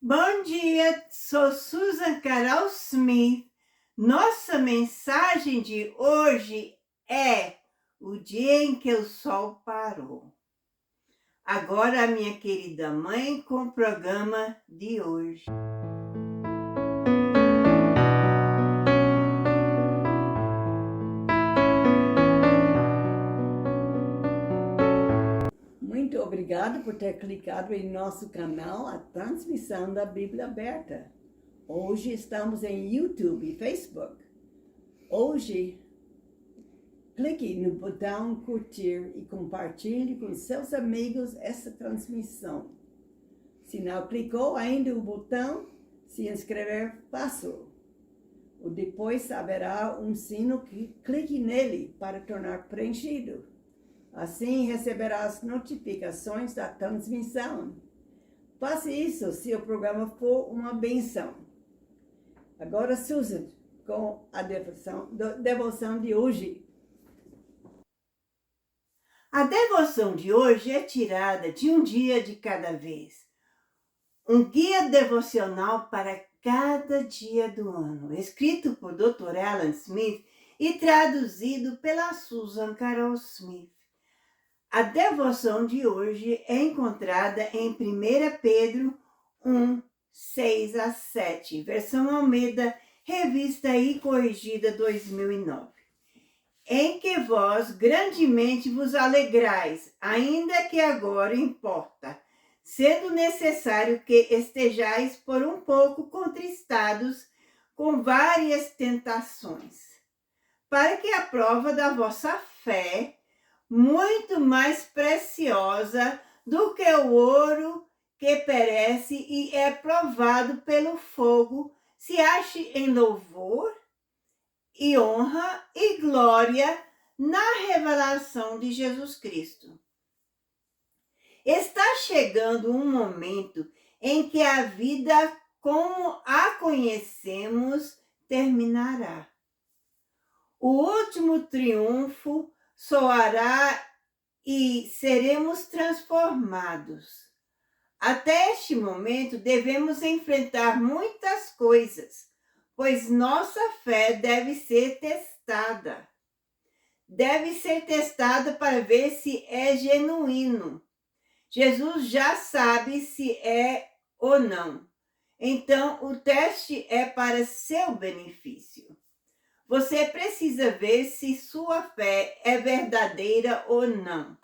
Bom dia, sou Susan Carol Smith. Nossa mensagem de hoje é o dia em que o sol parou. Agora a minha querida mãe com o programa de hoje. Muito obrigada por ter clicado em nosso canal, a transmissão da Bíblia Aberta. Hoje estamos em YouTube e Facebook. Hoje, clique no botão curtir e compartilhe com seus amigos essa transmissão. Se não clicou ainda o botão se inscrever, faça-o. Depois haverá um sino que clique nele para tornar preenchido. Assim receberá as notificações da transmissão. Faça isso se o programa for uma benção. Agora, Susan, com a devoção de hoje. A devoção de hoje é tirada de Um Dia de Cada Vez. Um guia devocional para cada dia do ano, escrito por Dr. Alan Smith e traduzido pela Susan Carol Smith. A devoção de hoje é encontrada em 1 Pedro 1, 6 a 7, versão Almeida, revista e corrigida 2009. Em que vós grandemente vos alegrais, ainda que agora importa, sendo necessário que estejais por um pouco contristados com várias tentações, para que a prova da vossa fé, muito mais preciosa do que o ouro que perece e é provado pelo fogo, se ache em louvor e honra e glória na revelação de Jesus Cristo. Está chegando um momento em que a vida como a conhecemos terminará. O último triunfo soará e seremos transformados. Até este momento devemos enfrentar muitas coisas, pois nossa fé deve ser testada. Deve ser testada para ver se é genuíno. Jesus já sabe se é ou não. Então, o teste é para seu benefício. Você precisa ver se sua fé é verdadeira ou não.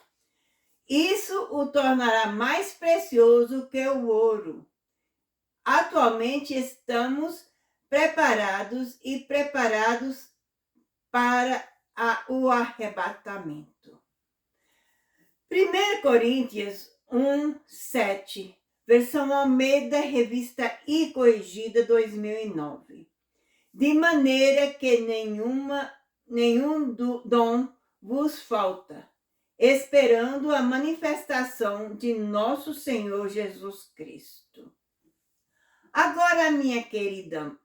Isso o tornará mais precioso que o ouro. Atualmente estamos preparados para o arrebatamento. 1 Coríntios 1, 7, versão Almeida, revista e corrigida 2009. De maneira que nenhum dom vos falta, esperando a manifestação de nosso Senhor Jesus Cristo. Agora, minha querida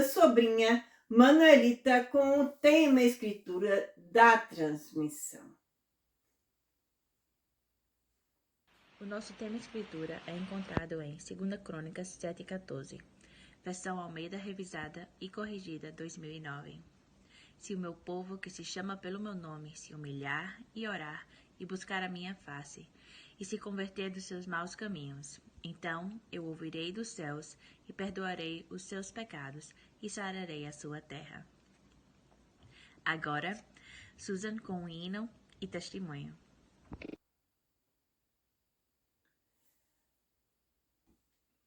sobrinha Manuelita com o tema escritura da transmissão. O nosso tema escritura é encontrado em 2 Crônicas 7,14, versão Almeida revisada e corrigida 2009. Se o meu povo, que se chama pelo meu nome, se humilhar e orar e buscar a minha face, e se converter dos seus maus caminhos, então eu ouvirei dos céus e perdoarei os seus pecados e sararei a sua terra. Agora, Susan com um hino e testemunho.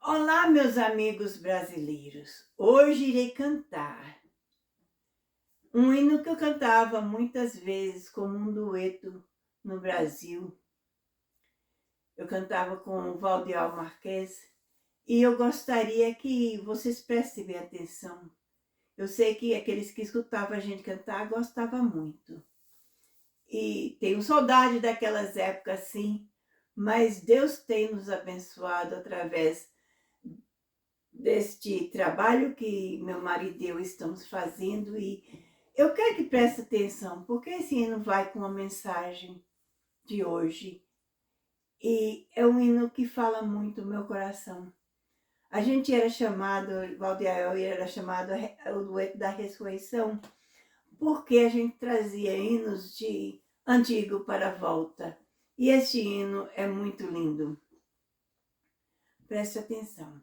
Olá, meus amigos brasileiros. Hoje irei cantar um hino que eu cantava muitas vezes como um dueto no Brasil. Eu cantava com o Valdeir Marques e eu gostaria que vocês prestem bem atenção. Eu sei que aqueles que escutavam a gente cantar gostavam muito. E tenho saudade daquelas épocas, sim, mas Deus tem nos abençoado através deste trabalho que meu marido e eu estamos fazendo, e eu quero que preste atenção, porque esse hino vai com a mensagem de hoje. E é um hino que fala muito no meu coração. A gente era chamado, Valdeir era chamado o dueto da ressurreição, porque a gente trazia hinos de antigo para a volta. E este hino é muito lindo. Preste atenção.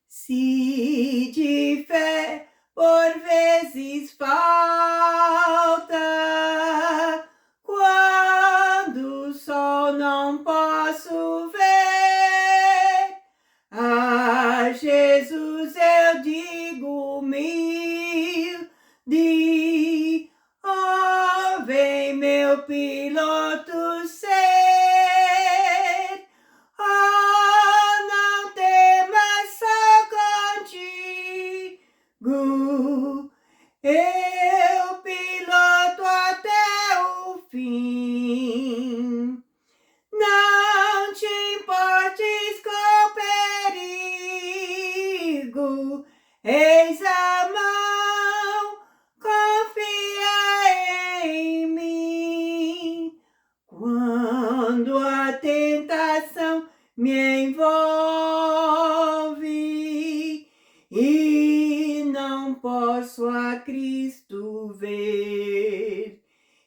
Se de fé por vezes falta, quando o sol não posso ver, a Jesus eu digo humilde, ó, vem meu piloto ser. Oh, não temas, só contigo eu piloto até o fim. Não te importes com perigo, eis a mão, confia em mim. Quando a tentação me envolve e não posso a Cristo ver,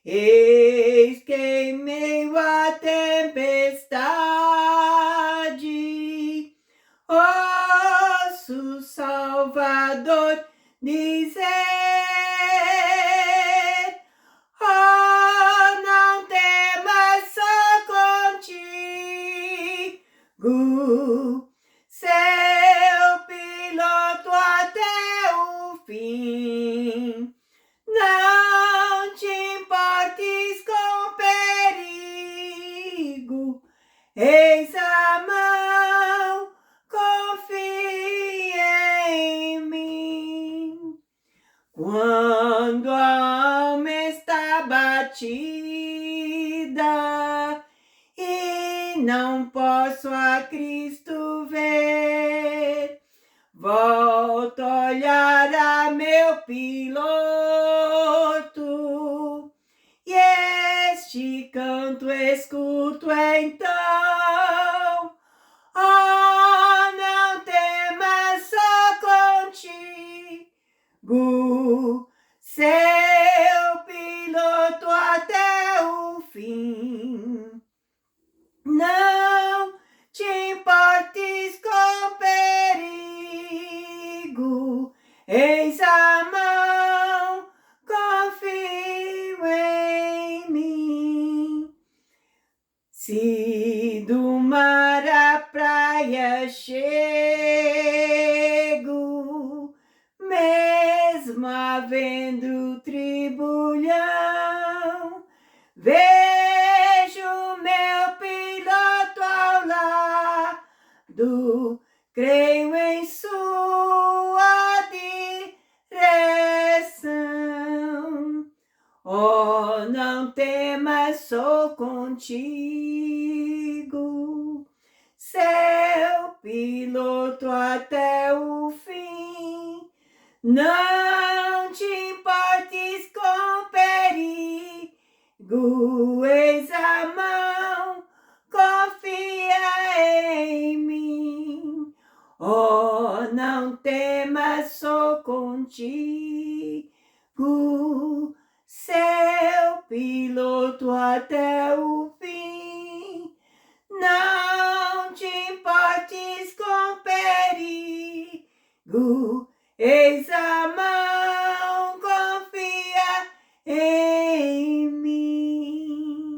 eis que em meio à tempestade ouço o Salvador dizer: oh, não temas, só contigo seu piloto até o fim. Não te importes com perigo, eis a mão, confia em mim. Quando a alma está batida e não posso a Cristo ver, volto a olhar a meu piloto e este canto escuto então. Oh, não temas, só contigo seu piloto até o fim. Não te importes com perigo, eis a mão, confio em mim. Se do mar à praia chego, mesmo havendo tribulhão, vejo meu piloto ao lado, creio em sua direção. Oh, não temas, sou contigo, seu piloto até o fim. Não te importes com perigo, eis a mão, confia em mim. Oh, não temas, sou contigo, seu piloto até o fim. Não te importes com perigo, eis a mão, confia em mim.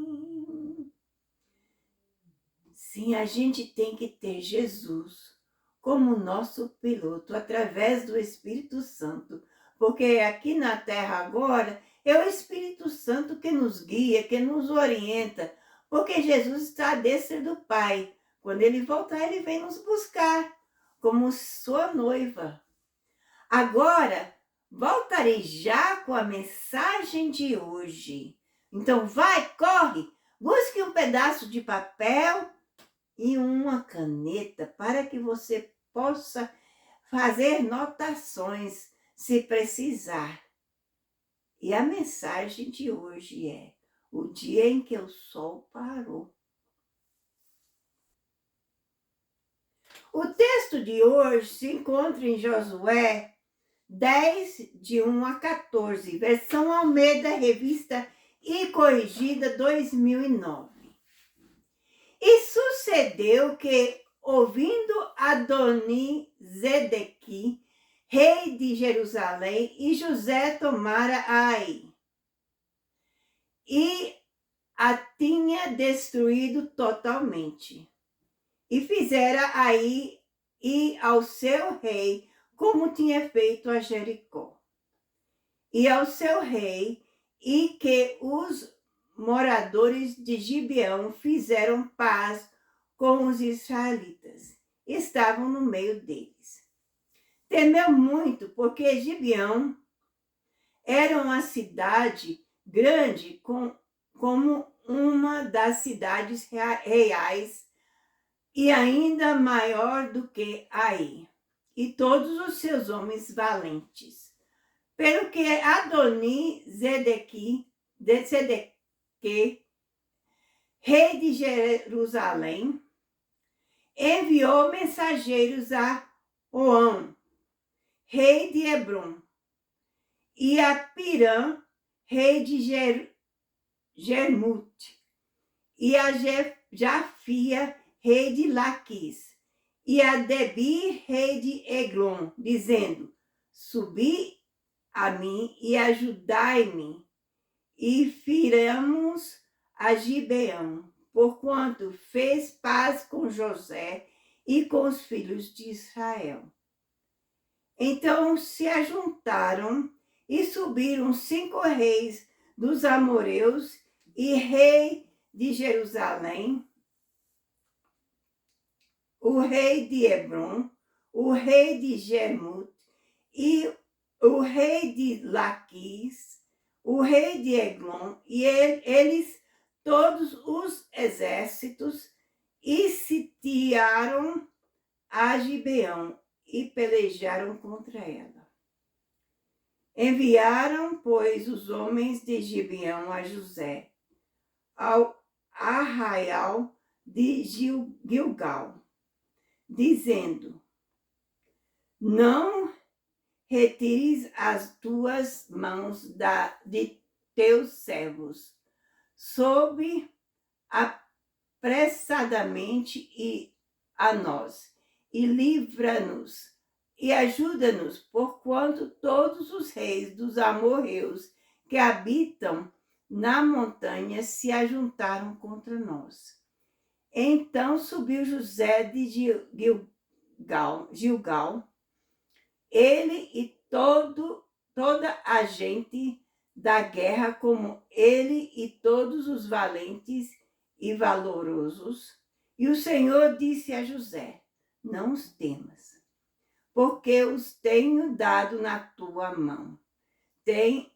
Sim, a gente tem que ter Jesus como nosso piloto através do Espírito Santo, porque aqui na terra agora é o Espírito Santo que nos guia, que nos orienta, porque Jesus está à destra do Pai. Quando ele voltar, ele vem nos buscar como sua noiva. Agora, voltarei já com a mensagem de hoje. Então vai, corre, busque um pedaço de papel e uma caneta para que você possa fazer notações se precisar. E a mensagem de hoje é: o dia em que o sol parou. O texto de hoje se encontra em Josué 10, de 1 a 14, versão Almeida, revista e corrigida 2009. E sucedeu que, ouvindo Adoni-Zedequi, rei de Jerusalém, e José tomara Ai, e a tinha destruído totalmente, e fizera Ai e ao seu rei como tinha feito a Jericó, e ao seu rei, e que os moradores de Gibeão fizeram paz com os israelitas, estavam no meio deles. Temeu muito, porque Gibeão era uma cidade grande, como uma das cidades reais, e ainda maior do que Ai, e todos os seus homens valentes. Pelo que Adoni-Zedequi, rei de Jerusalém, enviou mensageiros a Oão, rei de Hebrom, e a Pirã, rei de Jermute, e a Jafia, rei de Laquis, e a Debir, rei de Eglon, dizendo: subi a mim e ajudai-me, e firamos a Gibeão, porquanto fez paz com José e com os filhos de Israel. Então se ajuntaram e subiram 5 reis dos amorreus e rei de Jerusalém, o rei de Hebrom, o rei de Jermut, e o rei de Laquis, o rei de Eglon, e eles, todos os exércitos, e sitiaram a Gibeão e pelejaram contra ela. Enviaram, pois, os homens de Gibeão a José, ao arraial de Gilgal, dizendo: não retires as tuas mãos de teus servos, sobe apressadamente a nós, e livra-nos, e ajuda-nos, porquanto todos os reis dos amorreus que habitam na montanha se ajuntaram contra nós. Então subiu José de Gilgal, ele e toda a gente da guerra, como ele e todos os valentes e valorosos. E o Senhor disse a José: não os temas, porque os tenho dado na tua mão.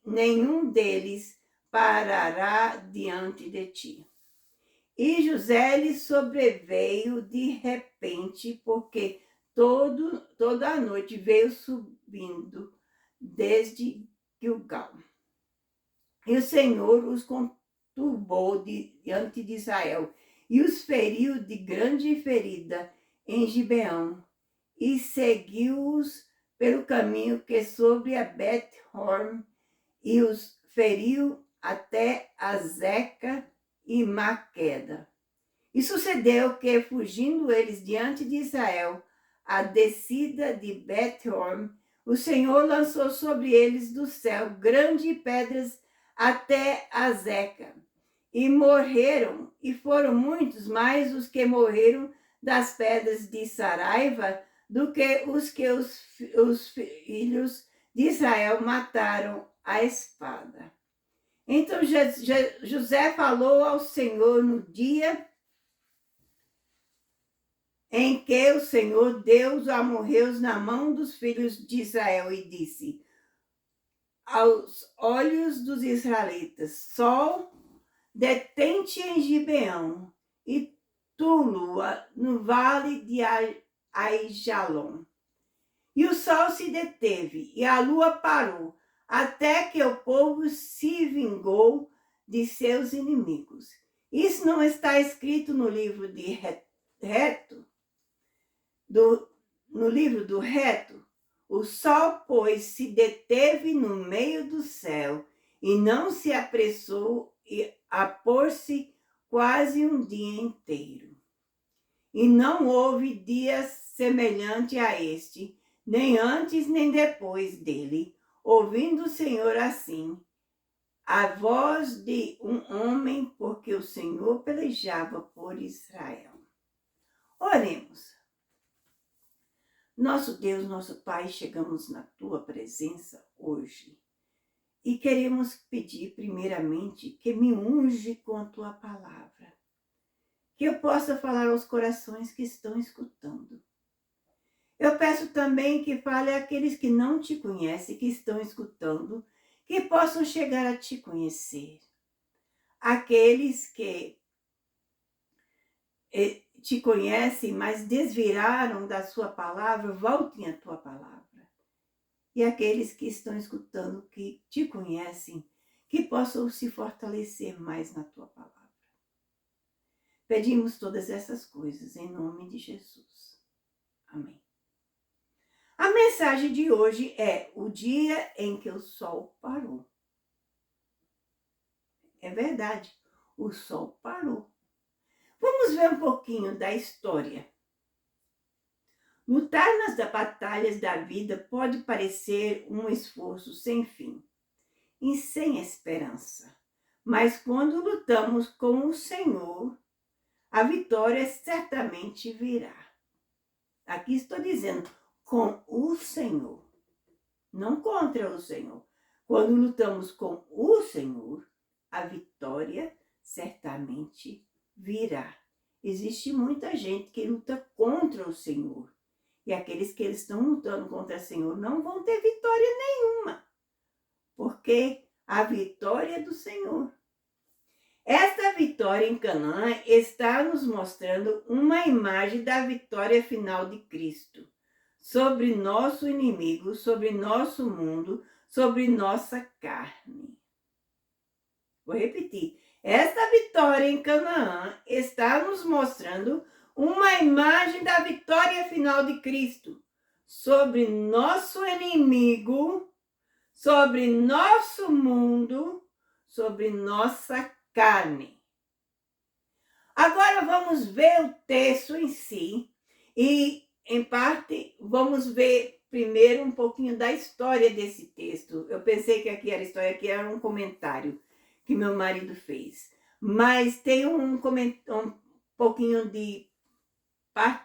Nenhum deles parará diante de ti. E José lhe sobreveio de repente, porque toda a noite veio subindo desde Gilgal. E o Senhor os conturbou diante de Israel, e os feriu de grande ferida em Gibeão, e seguiu-os pelo caminho que sobre a Bet-Horn, e os feriu até a Zeca e Maqueda. E sucedeu que, fugindo eles diante de Israel, a descida de Bet-Horn, o Senhor lançou sobre eles do céu grandes pedras até a Zeca, e morreram, e foram muitos mais os que morreram das pedras de Saraiva do que os filhos de Israel mataram à espada. Então José falou ao Senhor no dia em que o Senhor deu os amorreus na mão dos filhos de Israel, e disse aos olhos dos israelitas: sol, detente em Gibeão, e tu, lua, no vale de Aijalon. E o sol se deteve, e a lua parou, até que o povo se vingou de seus inimigos. Isso não está escrito no livro de Reto? no livro do reto, o sol, pois, se deteve no meio do céu e não se apressou a pôr-se quase um dia inteiro. E não houve dia semelhante a este, nem antes nem depois dele, ouvindo o Senhor assim, a voz de um homem, porque o Senhor pelejava por Israel. Oremos. Nosso Deus, nosso Pai, chegamos na Tua presença hoje e queremos pedir primeiramente que me unge com a Tua palavra, que eu possa falar aos corações que estão escutando. Eu peço também que fale àqueles que não Te conhecem, que estão escutando, que possam chegar a Te conhecer. Aqueles que Te conhecem, mas desviraram da Sua palavra, voltem à Tua palavra. E aqueles que estão escutando, que Te conhecem, que possam se fortalecer mais na Tua palavra. Pedimos todas essas coisas em nome de Jesus. Amém. A mensagem de hoje é o dia em que o sol parou. É verdade, o sol parou. Vamos ver um pouquinho da história. Lutar nas batalhas da vida pode parecer um esforço sem fim e sem esperança. Mas quando lutamos com o Senhor, a vitória certamente virá. Aqui estou dizendo, com o Senhor, não contra o Senhor. Quando lutamos com o Senhor, a vitória certamente virá. Existe muita gente que luta contra o Senhor. E aqueles que estão lutando contra o Senhor não vão ter vitória nenhuma. Porque a vitória é do Senhor. Esta vitória em Canaã está nos mostrando uma imagem da vitória final de Cristo sobre nosso inimigo, sobre nosso mundo, sobre nossa carne. Vou repetir. Esta vitória em Canaã está nos mostrando uma imagem da vitória final de Cristo sobre nosso inimigo, sobre nosso mundo, sobre nossa carne. Agora vamos ver o texto em si e, em parte, vamos ver primeiro um pouquinho da história desse texto. Eu pensei que aqui era história, aqui era um comentário que meu marido fez. Mas tem um pouquinho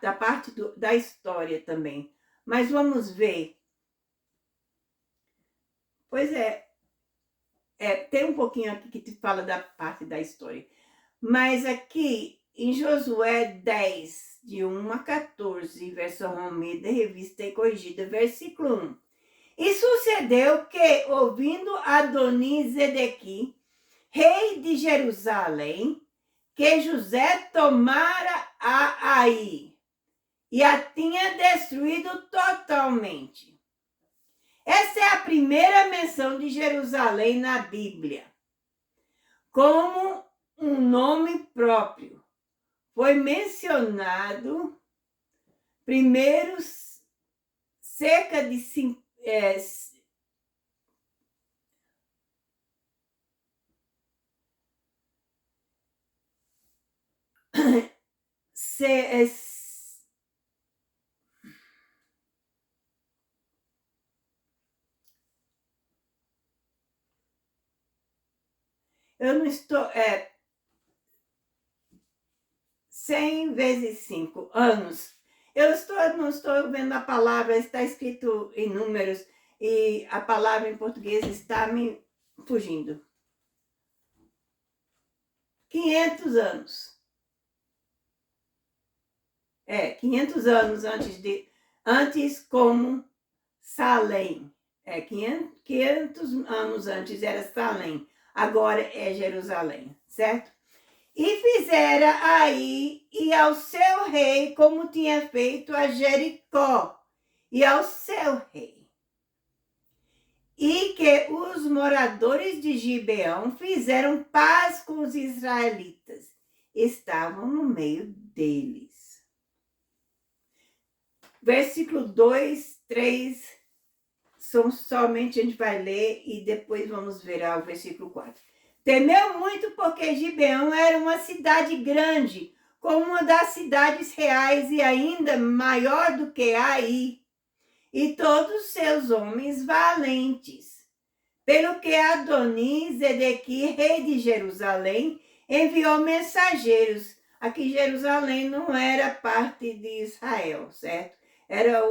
da parte da história também. Mas vamos ver. Pois tem um pouquinho aqui que te fala da parte da história. Mas aqui, em Josué 10, de 1 a 14, versão Almeida, revista e corrigida, versículo 1. E sucedeu que, ouvindo Adoni-Zedequi, rei de Jerusalém, que José tomara a Ai e a tinha destruído totalmente. Essa é a primeira menção de Jerusalém na Bíblia, como um nome próprio. Foi mencionado primeiro cerca de 100 vezes 5 anos. Não estou vendo a palavra, está escrito em números e a palavra em português está me fugindo. 500 anos. 500 anos antes como Salém. 500 anos antes era Salém, agora é Jerusalém, certo? E fizera aí e ao seu rei como tinha feito a Jericó e ao seu rei. E que os moradores de Gibeão fizeram paz com os israelitas. Estavam no meio deles. Versículo 2, 3, são somente a gente vai ler e depois vamos ver o versículo 4. Temeu muito porque Gibeão era uma cidade grande, como uma das cidades reais e ainda maior do que Ai, e todos seus homens valentes. Pelo que Adoni-Zedequi, rei de Jerusalém, enviou mensageiros. Aqui Jerusalém não era parte de Israel, certo? Era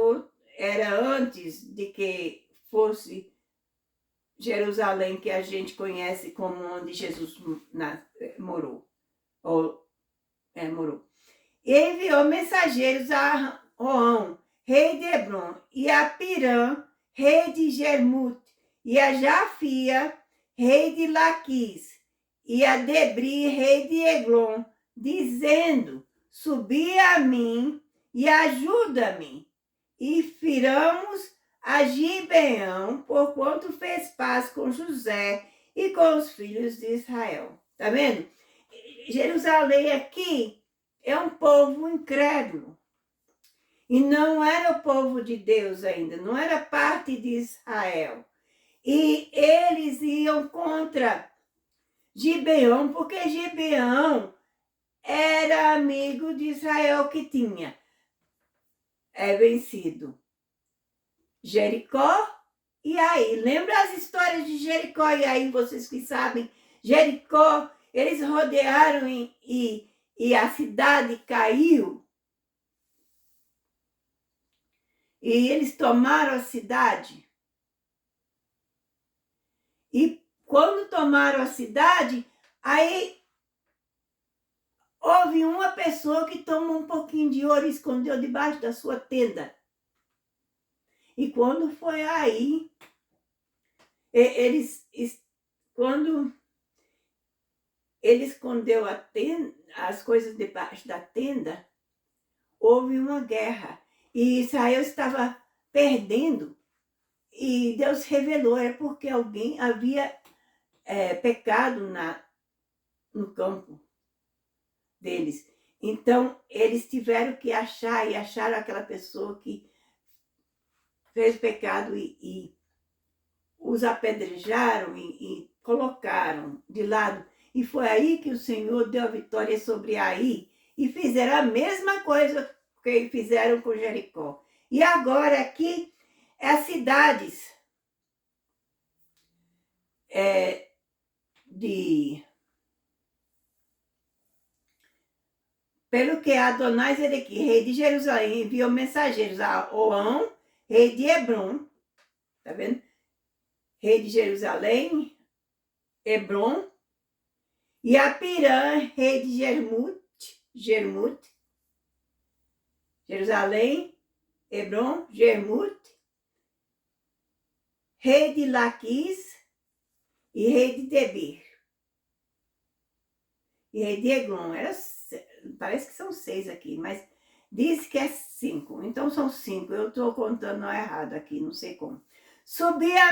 antes de que fosse Jerusalém, que a gente conhece como onde Jesus morou. Morou. E enviou mensageiros a Roão, rei de Hebron, e a Pirã, rei de Jermut, e a Jafia, rei de Laquis, e a Debri, rei de Eglon, dizendo: subi a mim e ajuda-me, e firamos a Gibeão, porquanto fez paz com José e com os filhos de Israel. Tá vendo? Jerusalém aqui é um povo incrédulo. E não era o povo de Deus ainda, não era parte de Israel. E eles iam contra Gibeão, porque Gibeão era amigo de Israel que tinha vencido Jericó e Ai. Lembra as histórias de Jericó e Ai, vocês que sabem? Jericó, eles rodearam e a cidade caiu. E eles tomaram a cidade. E quando tomaram a cidade, aí houve uma pessoa que tomou um pouquinho de ouro e escondeu debaixo da sua tenda. E quando foi aí, quando ele escondeu as coisas debaixo da tenda, houve uma guerra. E Israel estava perdendo. E Deus revelou, era porque alguém havia pecado no campo deles. Então, eles tiveram que achar, e acharam aquela pessoa que fez pecado e os apedrejaram e colocaram de lado. E foi aí que o Senhor deu a vitória sobre Ai. E fizeram a mesma coisa que fizeram com Jericó. E agora aqui as cidades pelo que Adonai-Zedequi, rei de Jerusalém, enviou mensageiros a Oão, rei de Hebron, tá vendo? Rei de Jerusalém, Hebron, e a Pirã, rei de Jermut, Jerusalém, Hebron, Jermut, rei de Laquis e rei de Debir. E rei de Eglon. Parece que são 6 aqui, mas diz que é 5. Então são 5. Eu estou contando errado aqui, não sei como. Subi a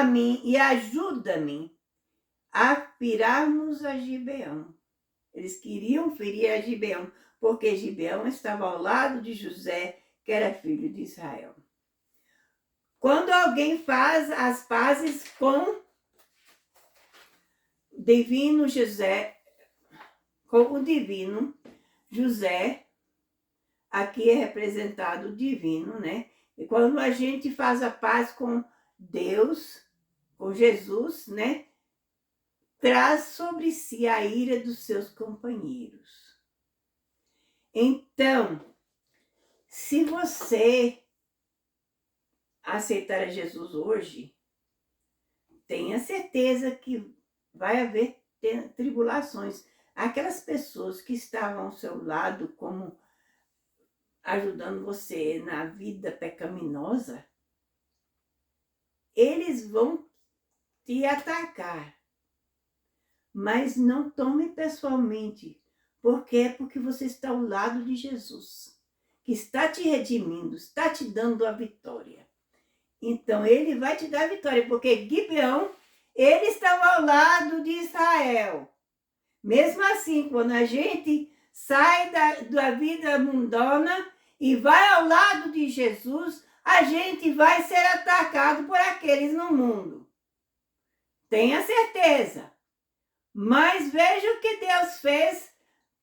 mim e ajuda-me a firarmos a Gibeão. Eles queriam ferir a Gibeão, porque Gibeão estava ao lado de José, que era filho de Israel. Quando alguém faz as pazes com o divino José, aqui é representado o divino, né? E quando a gente faz a paz com Deus, com Jesus, né? Traz sobre si a ira dos seus companheiros. Então, se você aceitar a Jesus hoje, tenha certeza que vai haver tribulações. Aquelas pessoas que estavam ao seu lado, como ajudando você na vida pecaminosa, eles vão te atacar. Mas não tome pessoalmente, porque você está ao lado de Jesus, que está te redimindo, está te dando a vitória. Então, ele vai te dar a vitória, porque Gibeão, ele estava ao lado de Israel. Mesmo assim, quando a gente sai da vida mundana e vai ao lado de Jesus, a gente vai ser atacado por aqueles no mundo. Tenha certeza. Mas veja o que Deus fez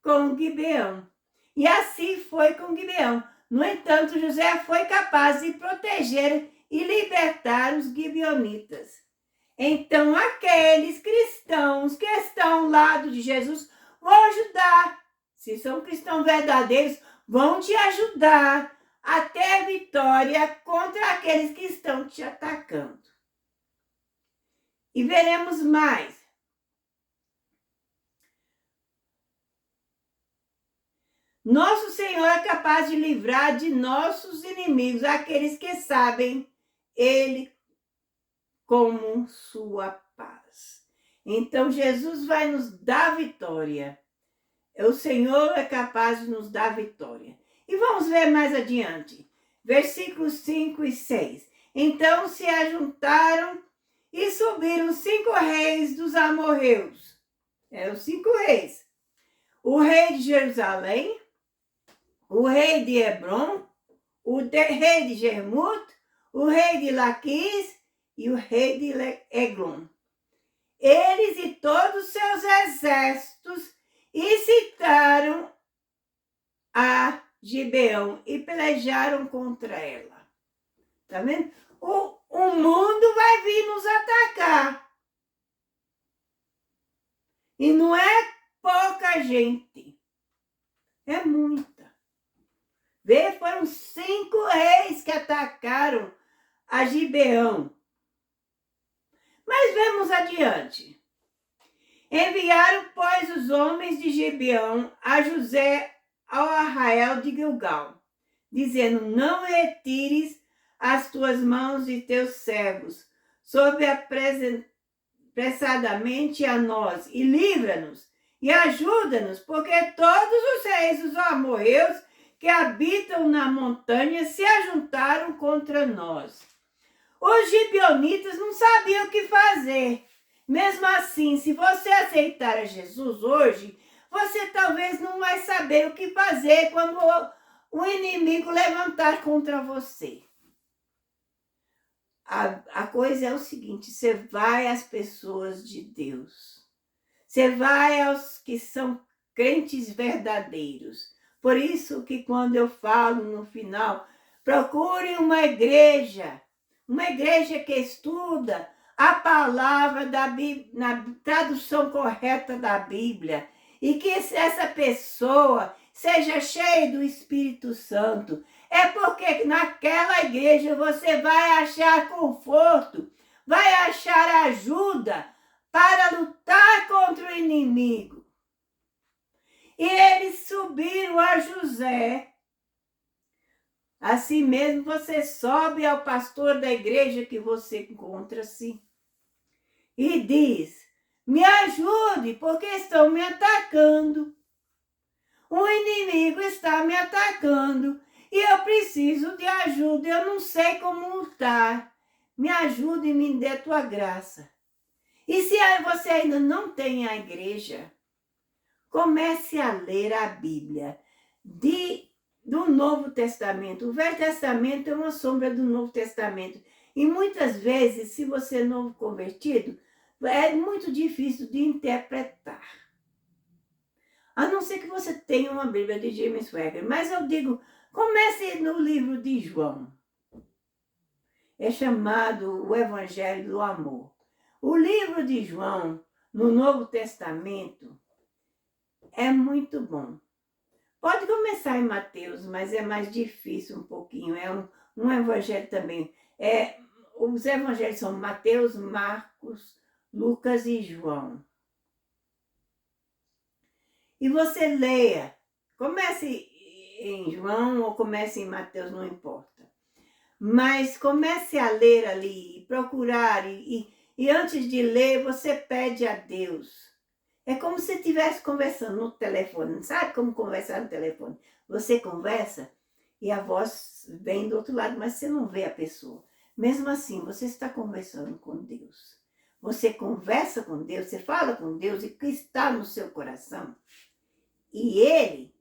com Gibeão. E assim foi com Gibeão. No entanto, José foi capaz de proteger e libertar os gibeonitas. Então, aqueles cristãos que estão ao lado de Jesus vão ajudar. Se são cristãos verdadeiros, vão te ajudar a ter vitória contra aqueles que estão te atacando. E veremos mais. Nosso Senhor é capaz de livrar de nossos inimigos aqueles que sabem Ele como sua paz. Então, Jesus vai nos dar vitória. O Senhor é capaz de nos dar vitória. E vamos ver mais adiante. Versículos 5 e 6. Então se ajuntaram e subiram 5 reis dos amorreus. Eram 5 reis. O rei de Jerusalém, o rei de Hebron, o rei de Jermut, o rei de Laquis e o rei de Eglon. Eles e todos os seus exércitos incitaram a Gibeão e pelejaram contra ela. Tá vendo? O mundo vai vir nos atacar. E não é pouca gente. É muita. Vê, foram 5 reis que atacaram a Gibeão. Mas vemos adiante. Enviaram, pois, os homens de Gibeão a José ao arraial de Gilgal, dizendo: não retires as tuas mãos de teus servos, apressadamente a nós, e livra-nos, e ajuda-nos, porque todos os reis dos amorreus que habitam na montanha se ajuntaram contra nós. Os gibeonitas não sabiam o que fazer. Mesmo assim, se você aceitar a Jesus hoje, você talvez não vai saber o que fazer quando o inimigo levantar contra você. A coisa é o seguinte: você vai às pessoas de Deus. Você vai aos que são crentes verdadeiros. Por isso que quando eu falo no final, procure uma igreja que estuda a palavra da Bíblia, na tradução correta da Bíblia, e que essa pessoa seja cheia do Espírito Santo. É porque naquela igreja você vai achar conforto, vai achar ajuda para lutar contra o inimigo. E eles subiram a José. Assim mesmo você sobe ao pastor da igreja que você encontra-se e diz: me ajude, porque estão me atacando. O inimigo está me atacando e eu preciso de ajuda. Eu não sei como lutar. Me ajude e me dê a tua graça. E se você ainda não tem a igreja, comece a ler a Bíblia do Novo Testamento. O Velho Testamento é uma sombra do Novo Testamento. E muitas vezes, se você é novo convertido, é muito difícil de interpretar. A não ser que você tenha uma Bíblia de James Weger. Mas eu digo, comece no livro de João. É chamado o Evangelho do Amor. O livro de João, no Novo Testamento, é muito bom. Pode começar em Mateus, mas é mais difícil um pouquinho. É um evangelho também. Os evangelhos são Mateus, Marcos, Lucas e João. E você leia. Comece em João ou comece em Mateus, não importa. Mas comece a ler ali, procurar. E antes de ler, você pede a Deus. É como se estivesse conversando no telefone. Sabe como conversar no telefone? Você conversa e a voz vem do outro lado, mas você não vê a pessoa. Mesmo assim, você está conversando com Deus. Você conversa com Deus, você fala com Deus e o que está no seu coração. E Ele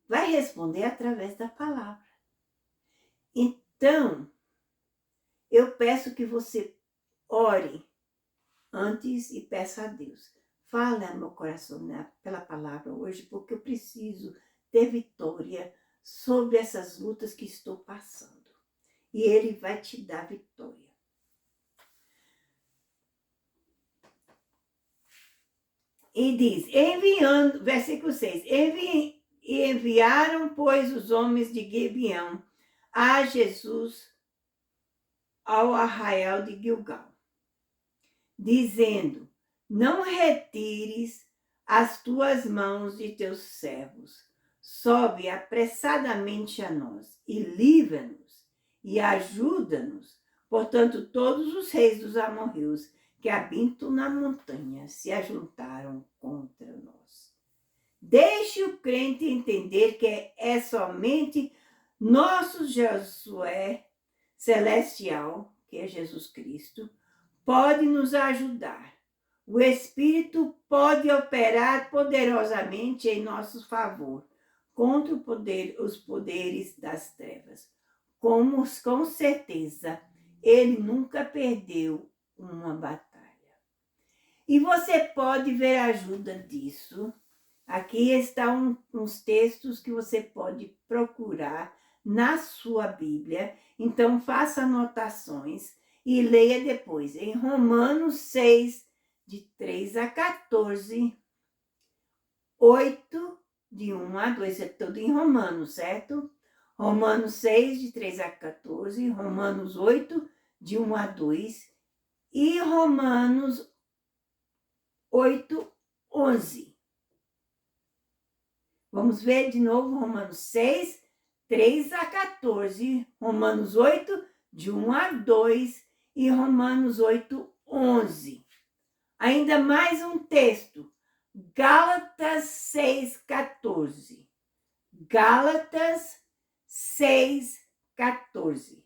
vai vai responder através da palavra. Então, eu peço que você ore antes e peça a Deus. Fala no meu coração, né, pela palavra hoje, porque eu preciso ter vitória sobre essas lutas que estou passando. E Ele vai te dar vitória. E diz, enviando, versículo 6, enviaram, pois, os homens de Gibeão a Jesus ao arraial de Gilgal, dizendo, não retires as tuas mãos de teus servos, sobe apressadamente a nós e livra-nos e ajuda-nos. Portanto, todos os reis dos amorreus que habitam na montanha se ajuntaram contra nós. Deixe o crente entender que é somente nosso Josué celestial, que é Jesus Cristo, pode nos ajudar. O Espírito pode operar poderosamente em nosso favor contra os poderes das trevas. Com certeza, ele nunca perdeu uma batalha. E você pode ver a ajuda disso. Aqui estão uns textos que você pode procurar na sua Bíblia. Então, faça anotações e leia depois. Em Romanos 6, de 3 a 14, 8, de 1 a 2, é tudo em Romanos, certo? Romanos 6, de 3 a 14, Romanos 8, de 1 a 2 e Romanos 8, 11. Vamos ver de novo Romanos 6, 3 a 14, Romanos 8, de 1 a 2 e Romanos 8, 11. Ainda mais um texto, Gálatas 6, 14. Gálatas 6, 14.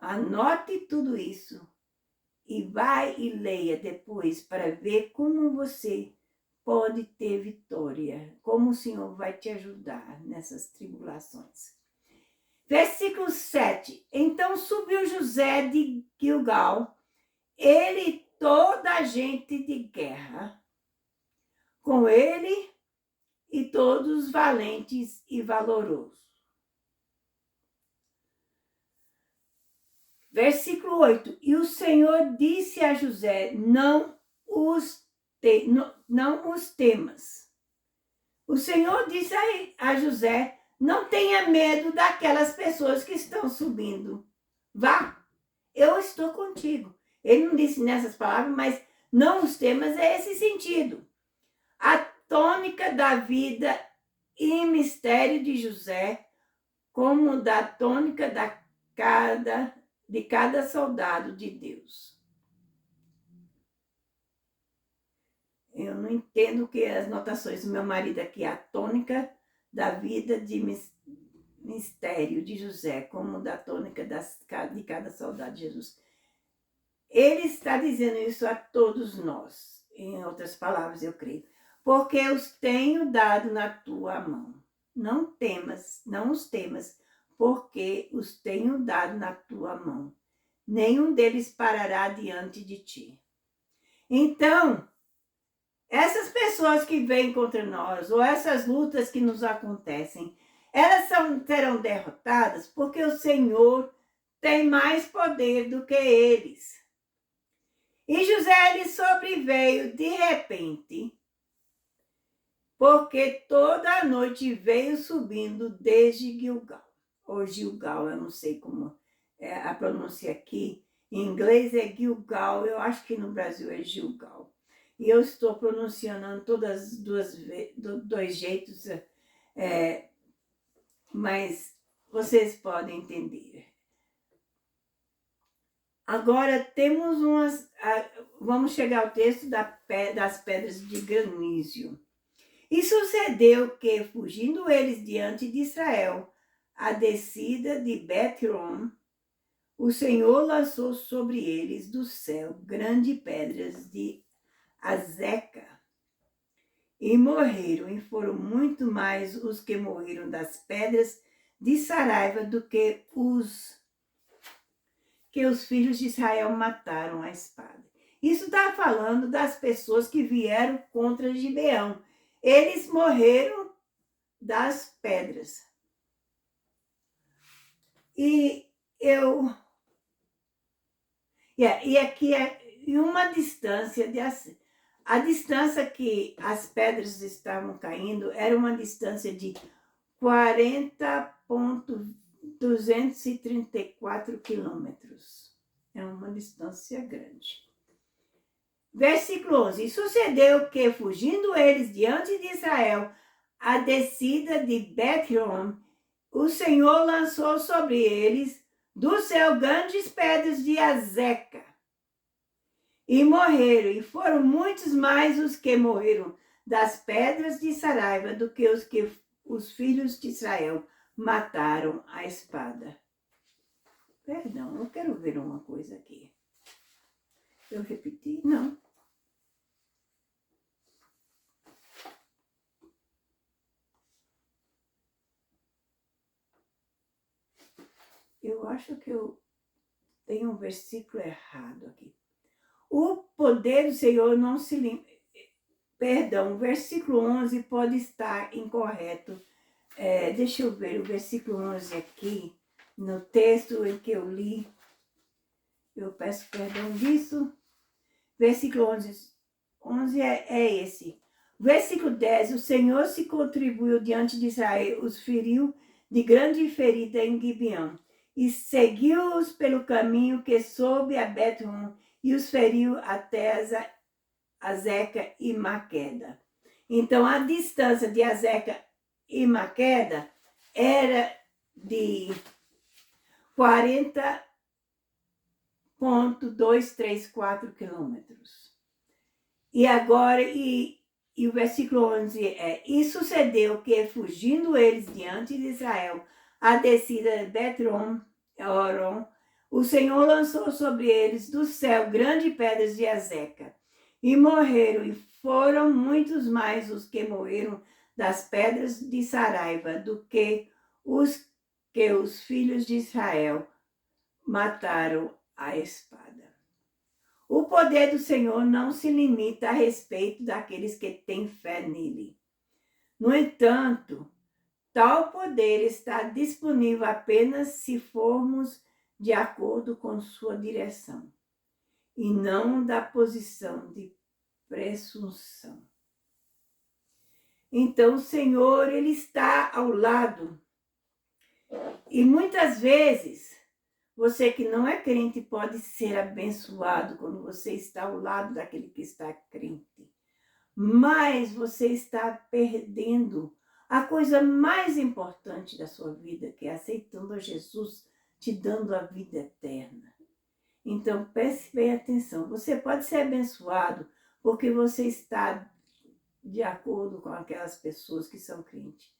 Anote tudo isso e vai e leia depois para ver como você pode ter vitória, como o Senhor vai te ajudar nessas tribulações. Versículo 7. Então subiu José de Gilgal, ele e toda a gente de guerra, com ele e todos valentes e valorosos. Versículo 8. E o Senhor disse a José, não os temas. O Senhor disse a José, não tenha medo daquelas pessoas que estão subindo. Vá, eu estou contigo. Ele não disse nessas palavras, mas não os temas é esse sentido. A tônica da vida e mistério de José, como da tônica de cada soldado de Deus. Eu não entendo que as notações do meu marido aqui, a tônica da vida de mistério de José, como da tônica de cada soldado de Jesus. Ele está dizendo isso a todos nós, em outras palavras, eu creio. Porque os tenho dado na tua mão. Não temas, não os temas, porque os tenho dado na tua mão. Nenhum deles parará diante de ti. Então, essas pessoas que vêm contra nós, ou essas lutas que nos acontecem, elas serão derrotadas porque o Senhor tem mais poder do que eles. E José lhe sobreveio de repente, porque toda a noite veio subindo desde Gilgal. Ou Gilgal, eu não sei como é a pronúncia aqui. Em inglês é Gilgal, eu acho que no Brasil é Gilgal. E eu estou pronunciando todas dois jeitos, mas vocês podem entender. Agora temos vamos chegar ao texto das pedras de granízio. E sucedeu que, fugindo eles diante de Israel, a descida de Bet-Horon, o Senhor lançou sobre eles do céu grandes pedras de Azeca, e morreram, e foram muito mais os que morreram das pedras de Saraiva do que os filhos de Israel mataram à espada. Isso está falando das pessoas que vieram contra Gibeão. Eles morreram das pedras. E aqui é uma distância a distância que as pedras estavam caindo era uma distância de 40,234 quilômetros. É uma distância grande. Versículo 11. E sucedeu que, fugindo eles diante de Israel, a descida de Bet-Horon, o Senhor lançou sobre eles do céu grandes pedras de azeca. E morreram, e foram muitos mais os que morreram das pedras de Saraiva do que os filhos de Israel mataram à espada. Perdão, eu quero ver uma coisa aqui. Eu repeti? Não. Eu acho que eu tenho um versículo errado aqui. O poder do Senhor não se limita. Perdão, o versículo 11 pode estar incorreto. Deixa eu ver o versículo 11 aqui, no texto em que eu li. Eu peço perdão disso. Versículo 11 é esse. Versículo 10, o Senhor se contribuiu diante de Israel, os feriu de grande ferida em Gibeão, e seguiu-os pelo caminho que soube a Bet-Horon, e os feriu até Azeca e Maqueda. Então, a distância de Azeca e Maqueda era de 40,234 quilômetros. E agora, e o versículo 11 é: E sucedeu que, fugindo eles diante de Israel, a descida de Bet-Horon, o Senhor lançou sobre eles do céu grandes pedras de azeca. E morreram, e foram muitos mais os que morreram das pedras de Saraiva do que os filhos de Israel mataram à espada. O poder do Senhor não se limita a respeito daqueles que têm fé nele. No entanto, tal poder está disponível apenas se formos de acordo com sua direção, e não da posição de presunção. Então, o Senhor, Ele está ao lado. E muitas vezes, você que não é crente pode ser abençoado quando você está ao lado daquele que está crente. Mas você está perdendo a coisa mais importante da sua vida, que é aceitando a Jesus, te dando a vida eterna. Então, preste bem atenção. Você pode ser abençoado porque você está de acordo com aquelas pessoas que são crentes.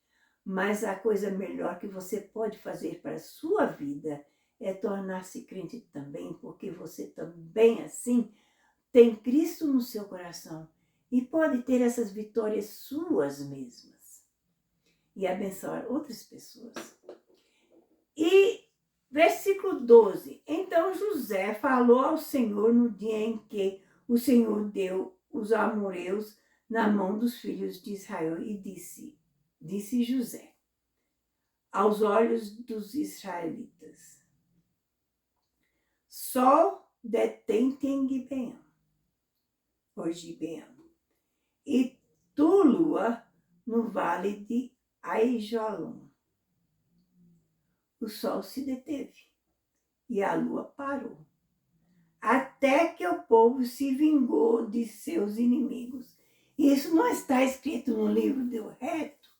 Mas a coisa melhor que você pode fazer para a sua vida é tornar-se crente também, porque você também, assim, tem Cristo no seu coração e pode ter essas vitórias suas mesmas e abençoar outras pessoas. E versículo 12. Então José falou ao Senhor no dia em que o Senhor deu os amorreus na mão dos filhos de Israel e disse José aos olhos dos israelitas: Sol detente em Gibeão, e tu, lua, no vale de Aijalon. O sol se deteve e a lua parou, até que o povo se vingou de seus inimigos. Isso não está escrito no livro do reto,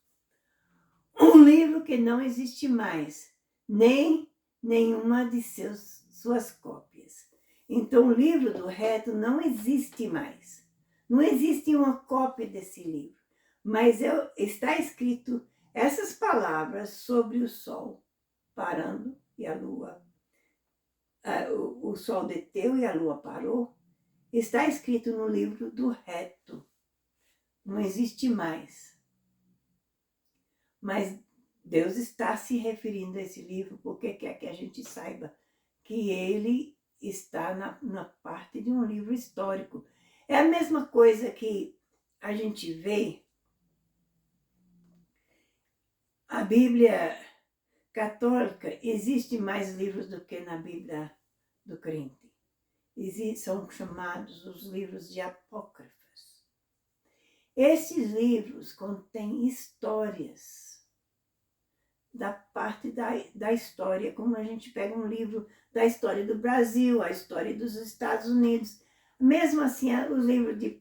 um livro que não existe mais, nem nenhuma de suas cópias. Então, o livro do reto não existe mais. Não existe uma cópia desse livro, mas está escrito essas palavras sobre o sol parando e a lua, o sol deteu e a lua parou. Está escrito no livro do reto. não existe mais. Mas Deus está se referindo a esse livro porque quer que a gente saiba que ele está na parte de um livro histórico. É a mesma coisa que a gente vê a Bíblia católica, existe mais livros do que na Bíblia do crente. São chamados os livros de apócrifos. Esses livros contêm histórias da parte da história, como a gente pega um livro da história do Brasil, a história dos Estados Unidos. Mesmo assim, os livros de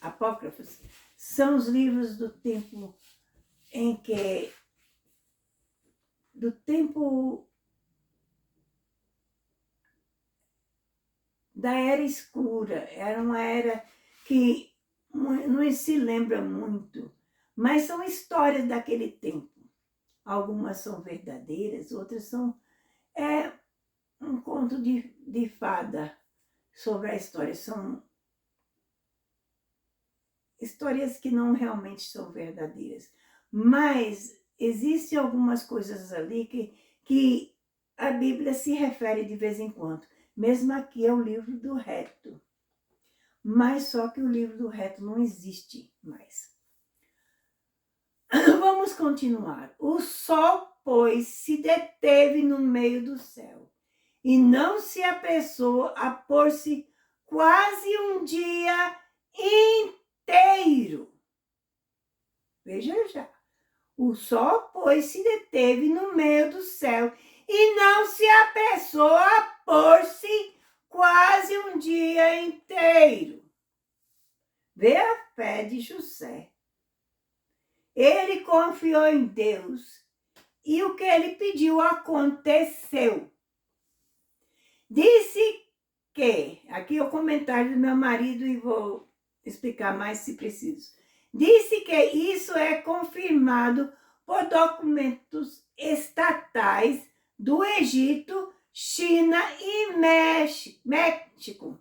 apócrifos são os livros do tempo em que, do tempo da era escura, era uma era que não se lembra muito, mas são histórias daquele tempo. Algumas são verdadeiras, outras são um conto de fada sobre a história. São histórias que não realmente são verdadeiras. Mas existem algumas coisas ali que a Bíblia se refere de vez em quando. Mesmo aqui é o livro do reto. Mas só que o livro do reto não existe mais. Vamos continuar. O sol, pois, se deteve no meio do céu e não se apressou a pôr-se quase um dia inteiro. Veja já. O sol, pois, se deteve no meio do céu e não se apressou a pôr-se quase um dia inteiro. Vê a fé de José. Ele confiou em Deus e o que ele pediu aconteceu. Disse que, aqui é o comentário do meu marido e vou explicar mais se preciso. Disse que isso é confirmado por documentos estatais do Egito, China e México,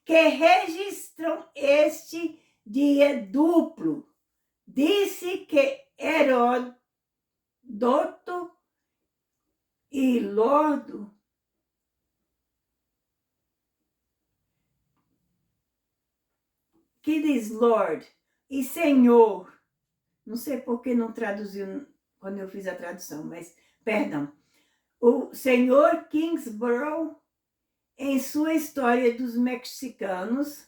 que registram este dia duplo. Disse que Heródoto e Lordo que diz Lord e Senhor, não sei por que não traduziu quando eu fiz a tradução, mas, perdão, o senhor Kingsborough, em sua história dos mexicanos,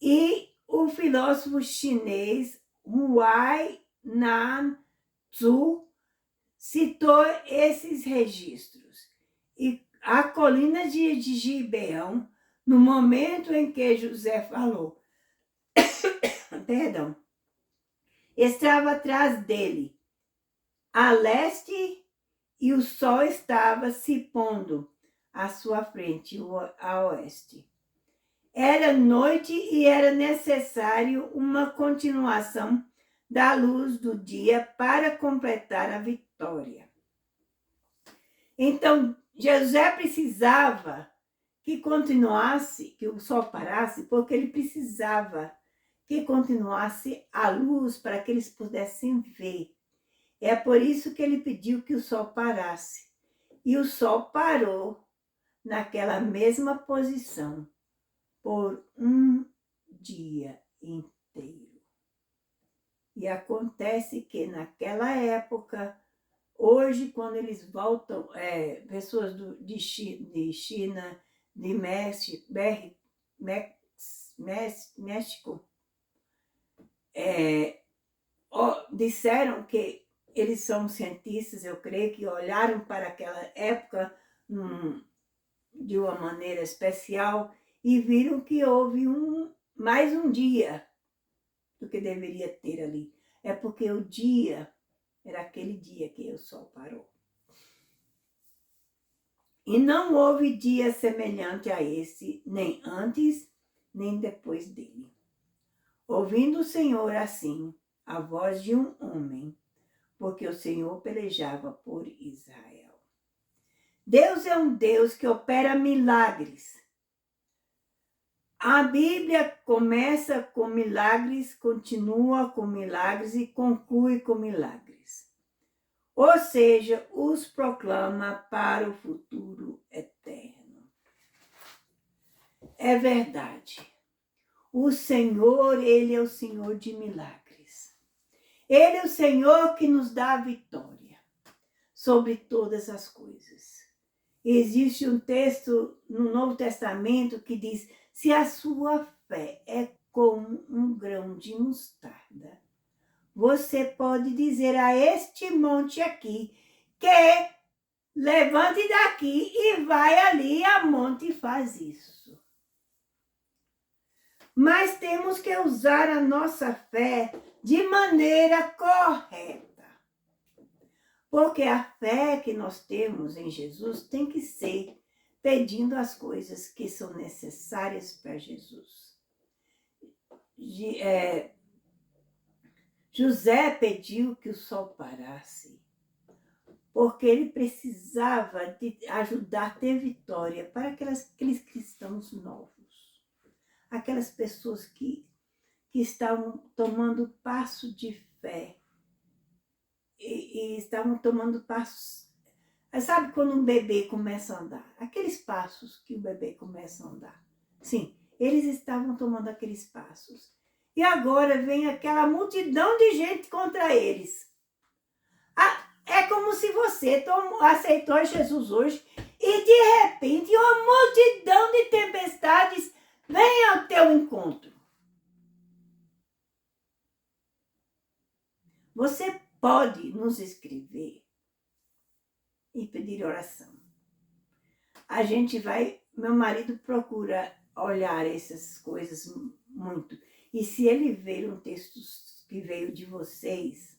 e o filósofo chinês Huai Nan Tzu citou esses registros. E a colina de Gibeão, no momento em que José falou, perdão, estava atrás dele, a leste, e o sol estava se pondo à sua frente, a oeste. Era noite e era necessário uma continuação da luz do dia para completar a vitória. Então, José precisava que continuasse, que o sol parasse, porque ele precisava que continuasse a luz para que eles pudessem ver. É por isso que ele pediu que o sol parasse. E o sol parou naquela mesma posição por um dia inteiro. E acontece que naquela época, hoje, quando eles voltam, pessoas de China, de México, disseram que eles são cientistas, eu creio que olharam para aquela época de uma maneira especial e viram que houve mais um dia do que deveria ter ali. É porque o dia era aquele dia que o sol parou. E não houve dia semelhante a esse, nem antes, nem depois dele. Ouvindo o Senhor assim, a voz de um homem, porque o Senhor pelejava por Israel. Deus é um Deus que opera milagres. A Bíblia começa com milagres, continua com milagres e conclui com milagres. Ou seja, os proclama para o futuro eterno. É verdade. O Senhor, Ele é o Senhor de milagres. Ele é o Senhor que nos dá a vitória sobre todas as coisas. Existe um texto no Novo Testamento que diz: se a sua fé é como um grão de mostarda, você pode dizer a este monte aqui que levante daqui e vai ali a monte e faz isso. Mas temos que usar a nossa fé de maneira correta. Porque a fé que nós temos em Jesus tem que ser pedindo as coisas que são necessárias para Jesus. José pediu que o sol parasse, porque ele precisava de ajudar a ter vitória para aqueles cristãos novos, aquelas pessoas que estavam tomando passo de fé e estavam tomando passos. Sabe quando um bebê começa a andar? Aqueles passos que o bebê começa a andar. Sim, eles estavam tomando aqueles passos. E agora vem aquela multidão de gente contra eles. É como se você aceitou Jesus hoje e de repente uma multidão de tempestades vem ao teu encontro. Você pode nos escrever e pedir oração. A gente meu marido procura olhar essas coisas muito. E se ele ver um texto que veio de vocês,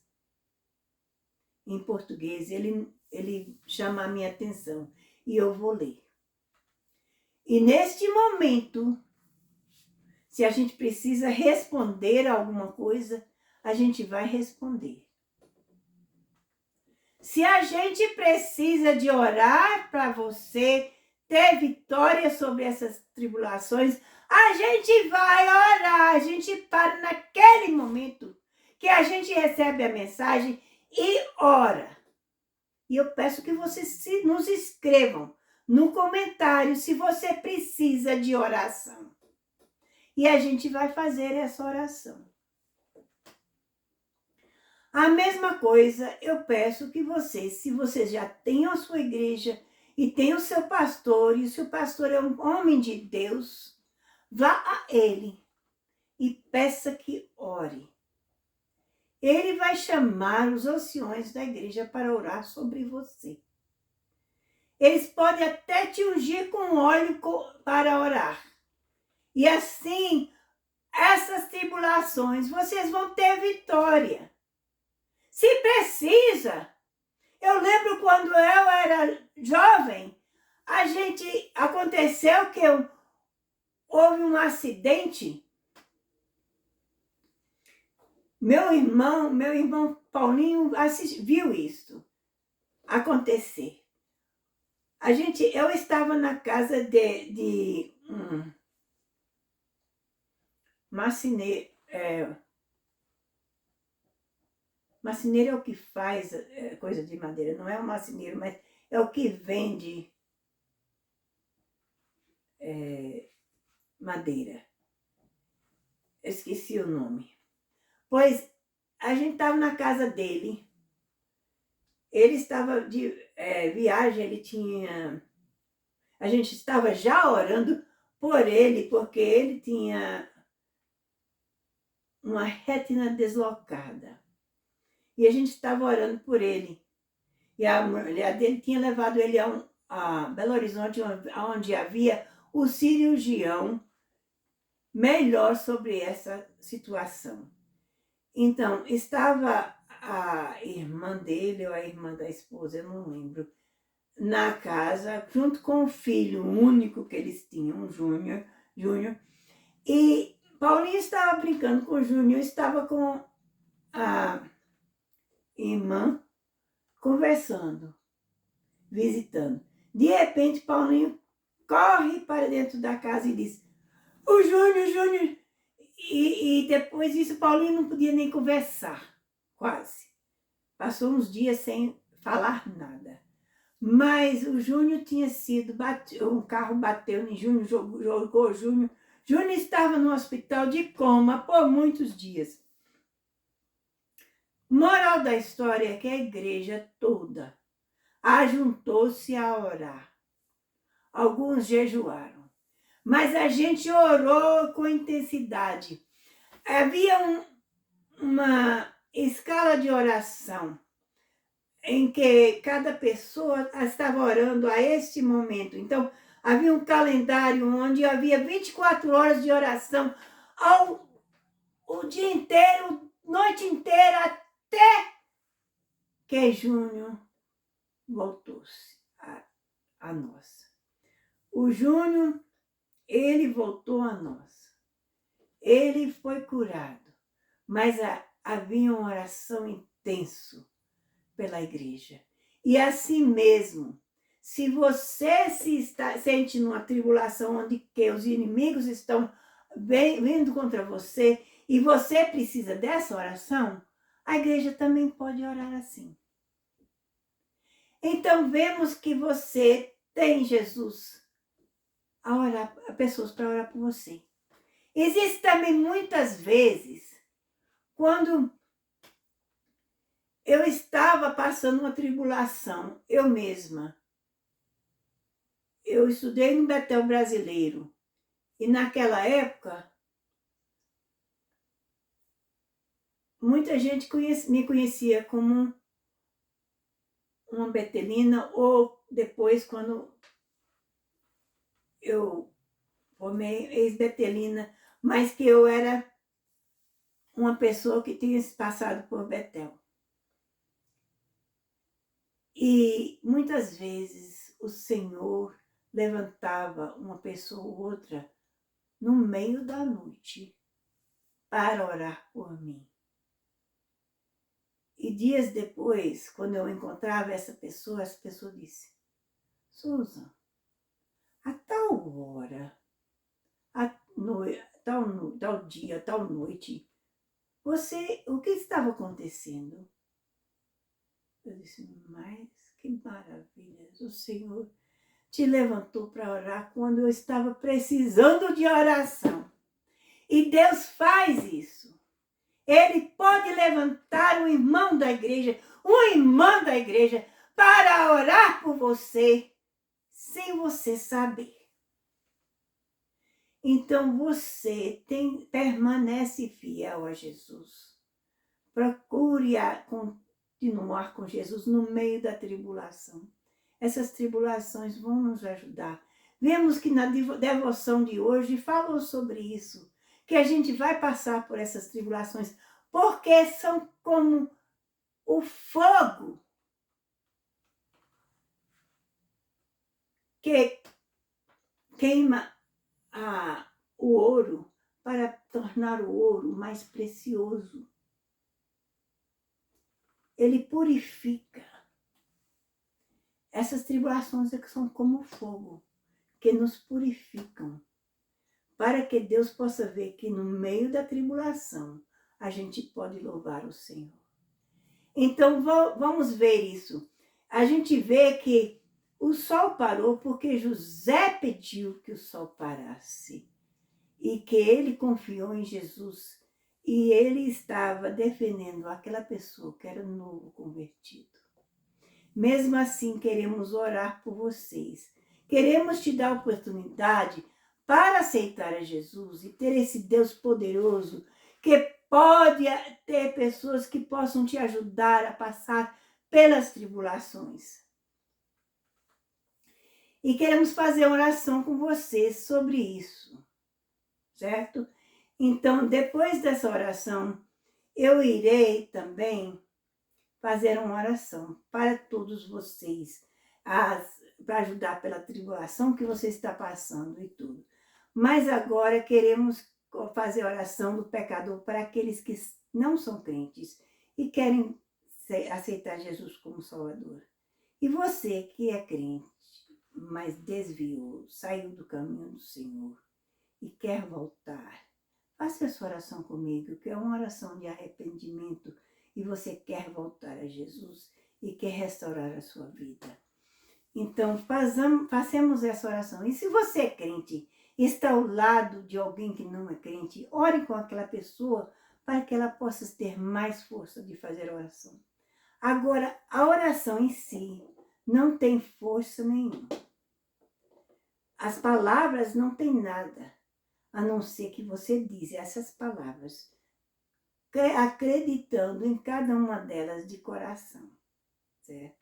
em português, ele chama a minha atenção e eu vou ler. E neste momento, se a gente precisa responder a alguma coisa, a gente vai responder. Se a gente precisa de orar para você ter vitória sobre essas tribulações, a gente vai orar, a gente para naquele momento que a gente recebe a mensagem e ora. E eu peço que vocês nos escrevam no comentário se você precisa de oração. E a gente vai fazer essa oração. A mesma coisa eu peço que vocês, se vocês já têm a sua igreja e tem o seu pastor, e o seu pastor é um homem de Deus, vá a ele e peça que ore. Ele vai chamar os anciões da igreja para orar sobre você. Eles podem até te ungir com óleo para orar. E assim, essas tribulações, vocês vão ter vitória. Se precisa. Eu lembro quando eu era jovem, aconteceu que houve um acidente. Meu irmão Paulinho viu isso acontecer. Eu estava na casa de marceneiro. Marceneiro é o que faz coisa de madeira, não é o marceneiro, mas é o que vende madeira. Eu esqueci o nome. Pois a gente estava na casa dele, ele estava de viagem, a gente estava já orando por ele, porque ele tinha uma rétina deslocada. E a gente estava orando por ele. E a mulher dele tinha levado ele a Belo Horizonte, onde havia o cirurgião melhor sobre essa situação. Então, estava a irmã dele ou a irmã da esposa, eu não lembro, na casa, junto com o filho único que eles tinham, Júnior. E Paulinho estava brincando com o Júnior, estava com a irmã conversando, visitando. De repente, Paulinho corre para dentro da casa e diz: o Júnior. E depois disso, Paulinho não podia nem conversar, quase. Passou uns dias sem falar nada. Mas o Júnior tinha sido, um carro bateu em Júnior, jogou o Júnior. Júnior estava no hospital de coma por muitos dias. Moral da história é que a igreja toda ajuntou-se a orar. Alguns jejuaram, mas a gente orou com intensidade. Havia uma escala de oração em que cada pessoa estava orando a este momento. Então, havia um calendário onde havia 24 horas de oração o dia inteiro, noite inteira, até que Júnior voltou-se a nós. O Júnior, ele voltou a nós. Ele foi curado, mas havia uma oração intensa pela igreja. E assim mesmo, se você sente numa tribulação onde que os inimigos estão vindo contra você e você precisa dessa oração, a igreja também pode orar assim. Então, vemos que você tem Jesus a orar, pessoas para orar por você. Existe também muitas vezes, quando eu estava passando uma tribulação, eu mesma. Eu estudei no Betel Brasileiro e naquela época, muita gente me conhecia como uma betelina, ou depois, quando eu formei ex-betelina, mas que eu era uma pessoa que tinha passado por Betel. E muitas vezes o Senhor levantava uma pessoa ou outra no meio da noite para orar por mim. E dias depois, quando eu encontrava essa pessoa disse: Susan, a tal hora, tal dia, tal noite, o que estava acontecendo? Eu disse: mas que maravilha, o Senhor te levantou para orar quando eu estava precisando de oração. E Deus faz isso. Ele pode levantar um irmão da igreja, uma irmã da igreja, para orar por você, sem você saber. Então você permanece fiel a Jesus. Procure continuar com Jesus no meio da tribulação. Essas tribulações vão nos ajudar. Vemos que na devoção de hoje falou sobre isso, que a gente vai passar por essas tribulações, porque são como o fogo que queima o ouro para tornar o ouro mais precioso. Ele purifica. Essas tribulações são como o fogo, que nos purificam, para que Deus possa ver que no meio da tribulação a gente pode louvar o Senhor. Então, vamos ver isso. A gente vê que o sol parou porque José pediu que o sol parasse e que ele confiou em Jesus e ele estava defendendo aquela pessoa que era novo convertido. Mesmo assim, queremos orar por vocês. Queremos te dar a oportunidade para aceitar a Jesus e ter esse Deus poderoso que pode ter pessoas que possam te ajudar a passar pelas tribulações. E queremos fazer oração com vocês sobre isso, certo? Então, depois dessa oração, eu irei também fazer uma oração para todos vocês, para ajudar pela tribulação que você está passando e tudo. Mas agora queremos fazer oração do pecador para aqueles que não são crentes e querem aceitar Jesus como Salvador. E você que é crente, mas desviou, saiu do caminho do Senhor e quer voltar, faça essa oração comigo, que é uma oração de arrependimento e você quer voltar a Jesus e quer restaurar a sua vida. Então, façamos essa oração. E se você é crente e está ao lado de alguém que não é crente, ore com aquela pessoa para que ela possa ter mais força de fazer a oração. Agora, a oração em si não tem força nenhuma. As palavras não têm nada, a não ser que você diz essas palavras, acreditando em cada uma delas de coração, certo?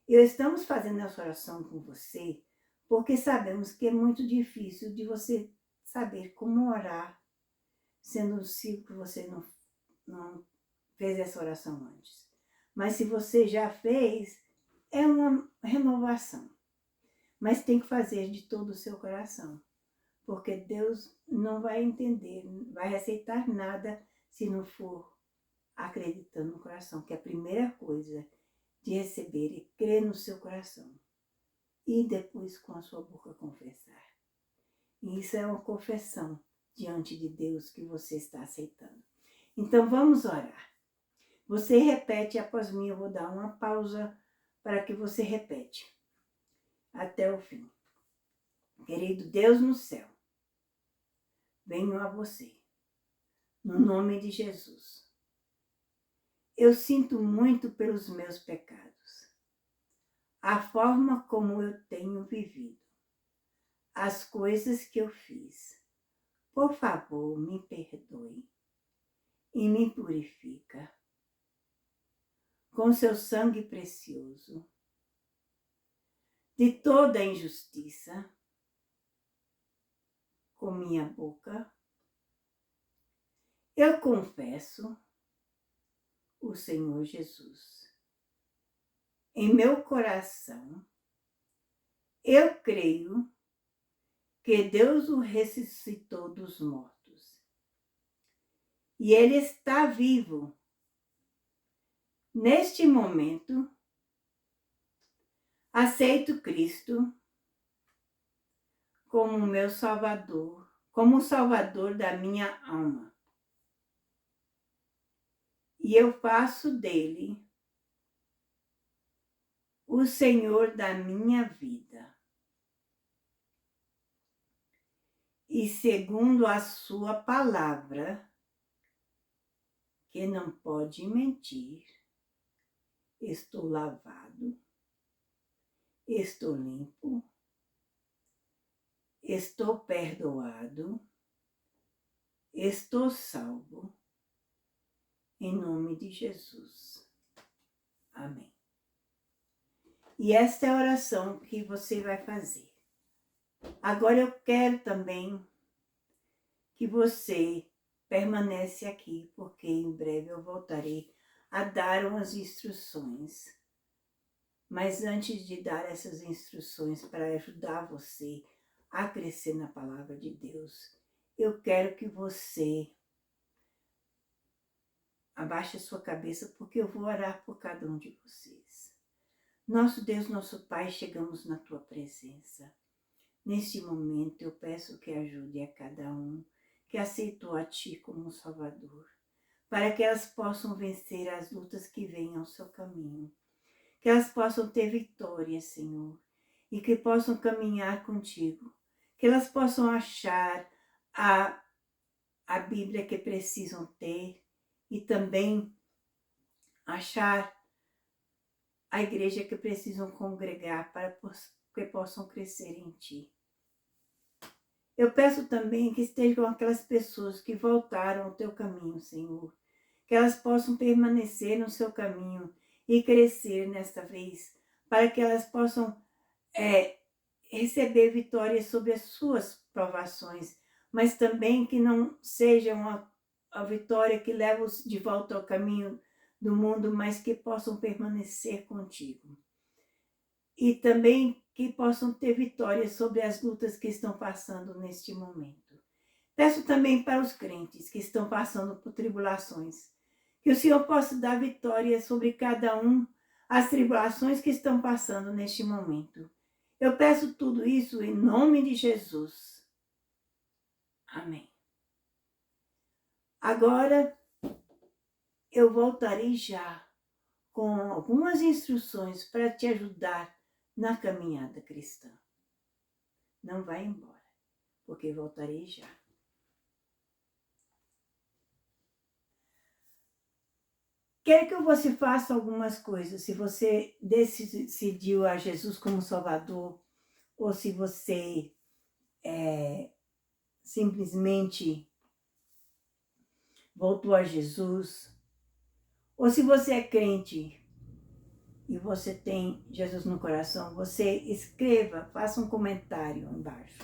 Estamos fazendo essa oração com você, porque sabemos que é muito difícil de você saber como orar, sendo possível que você não fez essa oração antes. Mas se você já fez, é uma renovação. Mas tem que fazer de todo o seu coração, porque Deus não vai entender, não vai aceitar nada se não for acreditando no coração, que é a primeira coisa de receber e crer no seu coração e depois com a sua boca confessar. E isso é uma confissão diante de Deus que você está aceitando. Então vamos orar. Você repete após mim, eu vou dar uma pausa para que você repete até o fim. Querido Deus no céu, venho a você, no nome de Jesus. Eu sinto muito pelos meus pecados, a forma como eu tenho vivido, as coisas que eu fiz. Por favor, me perdoe e me purifica com seu sangue precioso de toda a injustiça. Com minha boca, eu confesso o Senhor Jesus. Em meu coração, eu creio que Deus o ressuscitou dos mortos. E Ele está vivo. Neste momento, aceito Cristo como meu Salvador, como o Salvador da minha alma. E eu faço dele o Senhor da minha vida. E segundo a sua palavra, que não pode mentir, estou lavado, estou limpo, estou perdoado, estou salvo, em nome de Jesus. Amém. E esta é a oração que você vai fazer. Agora eu quero também que você permanece aqui, porque em breve eu voltarei a dar umas instruções. Mas antes de dar essas instruções para ajudar você a crescer na palavra de Deus, eu quero que você abaixe a sua cabeça, porque eu vou orar por cada um de vocês. Nosso Deus, nosso Pai, chegamos na tua presença. Neste momento eu peço que ajude a cada um que aceitou a Ti como Salvador, para que elas possam vencer as lutas que vêm ao seu caminho, que elas possam ter vitória, Senhor, e que possam caminhar contigo, que elas possam achar a Bíblia que precisam ter e também achar a igreja que precisam congregar para que possam crescer em Ti. Eu peço também que estejam aquelas pessoas que voltaram ao Teu caminho, Senhor, que elas possam permanecer no Seu caminho e crescer nesta vez, para que elas possam receber vitórias sobre as suas provações, mas também que não sejam a vitória que leva-os de volta ao caminho do mundo, mas que possam permanecer contigo. E também que possam ter vitória sobre as lutas que estão passando neste momento. Peço também para os crentes que estão passando por tribulações, que o Senhor possa dar vitória sobre cada um, as tribulações que estão passando neste momento. Eu peço tudo isso em nome de Jesus. Amém. Agora, eu voltarei já com algumas instruções para te ajudar na caminhada cristã. Não vai embora, porque voltarei já. Quero que você faça algumas coisas. Se você decidiu a Jesus como Salvador, ou se você simplesmente voltou a Jesus, ou se você é crente e você tem Jesus no coração, você escreva, faça um comentário embaixo.